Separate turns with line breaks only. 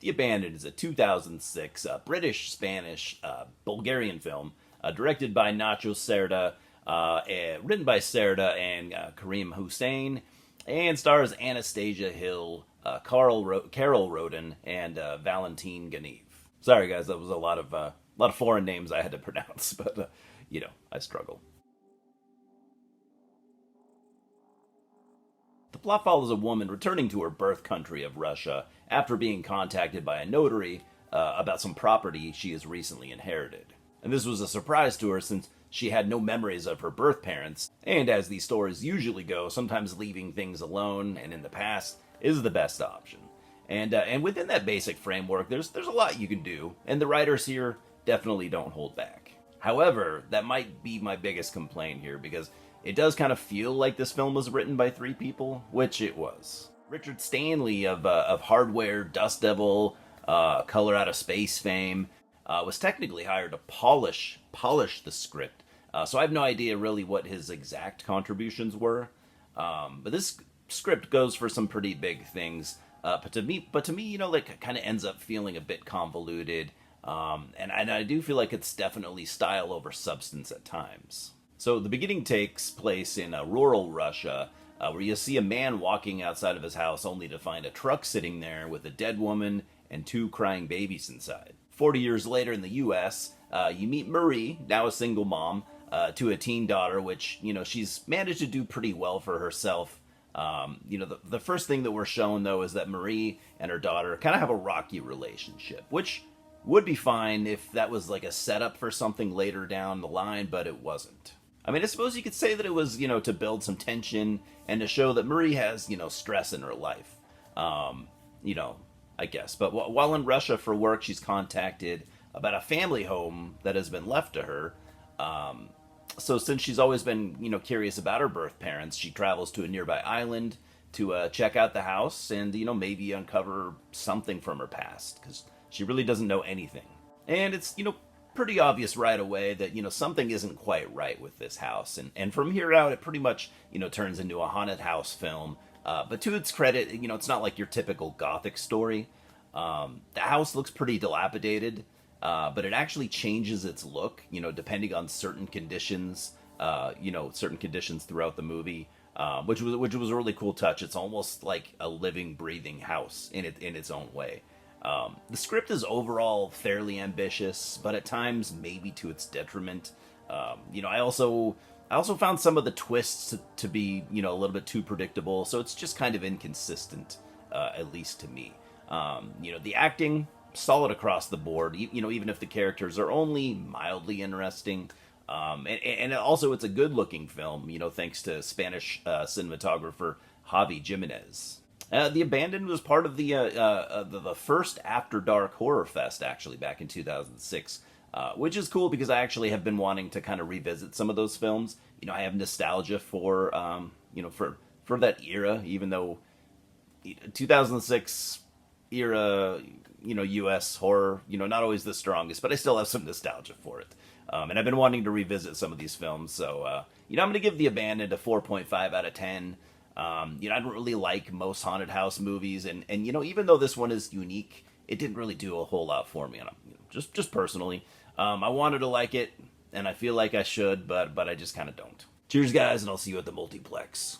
The Abandoned is a 2006 British-Spanish Bulgarian film directed by Nacho Cerda, written by Cerda and Karim Hussein, and stars Anastasia, Hille, Karel Roden, and Valentin Ganev. Sorry, guys, that was a lot of foreign names I had to pronounce, but I struggle. The plot follows a woman returning to her birth country of Russia after being contacted by a notary about some property she has recently inherited. And this was a surprise to her since she had no memories of her birth parents, and as these stories usually go, sometimes leaving things alone and in the past is the best option. And within that basic framework, there's a lot you can do, and the writers here definitely don't hold back. However, that might be my biggest complaint here, because it does kind of feel like this film was written by three people, which it was. Richard Stanley of Hardware, Dust Devil, Color Out of Space fame, was technically hired to polish the script. So I have no idea really what his exact contributions were. But this script goes for some pretty big things. But to me, like kind of ends up feeling a bit convoluted. And I do feel like it's definitely style over substance at times. So the beginning takes place in rural Russia, where you see a man walking outside of his house only to find a truck sitting there with a dead woman and two crying babies inside. 40 years later in the U.S., you meet Marie, now a single mom, to a teen daughter, which, she's managed to do pretty well for herself. The first thing that we're shown, though, is that Marie and her daughter kind of have a rocky relationship, which would be fine if that was like a setup for something later down the line, but it wasn't. I mean, I suppose you could say that it was, to build some tension and to show that Marie has, stress in her life. I guess. But while in Russia for work, she's contacted about a family home that has been left to her. So since she's always been, curious about her birth parents, she travels to a nearby island to check out the house and, maybe uncover something from her past, because she really doesn't know anything. And it's, pretty obvious right away that, something isn't quite right with this house. And from here out, it pretty much, turns into a haunted house film. But to its credit, it's not like your typical gothic story. The house looks pretty dilapidated, but it actually changes its look, depending on certain conditions, certain conditions throughout the movie, which was a really cool touch. It's almost like a living, breathing house in its own way. The script is overall fairly ambitious, but at times maybe to its detriment. I also found some of the twists to be, a little bit too predictable, so it's just kind of inconsistent, at least to me. The acting, solid across the board, even if the characters are only mildly interesting. And also it's a good-looking film, thanks to Spanish cinematographer Javi Jimenez. The Abandoned was part of the first After Dark Horrorfest, actually, back in 2006. Which is cool because I actually have been wanting to kind of revisit some of those films. I have nostalgia for that era, even though 2006 era, U.S. horror, not always the strongest, but I still have some nostalgia for it. And I've been wanting to revisit some of these films, so, I'm going to give The Abandoned a 4.5 out of 10. I don't really like most haunted house movies, and even though this one is unique, it didn't really do a whole lot for me, just personally. I wanted to like it, and I feel like I should, but I just kind of don't. Cheers, guys, and I'll see you at the multiplex.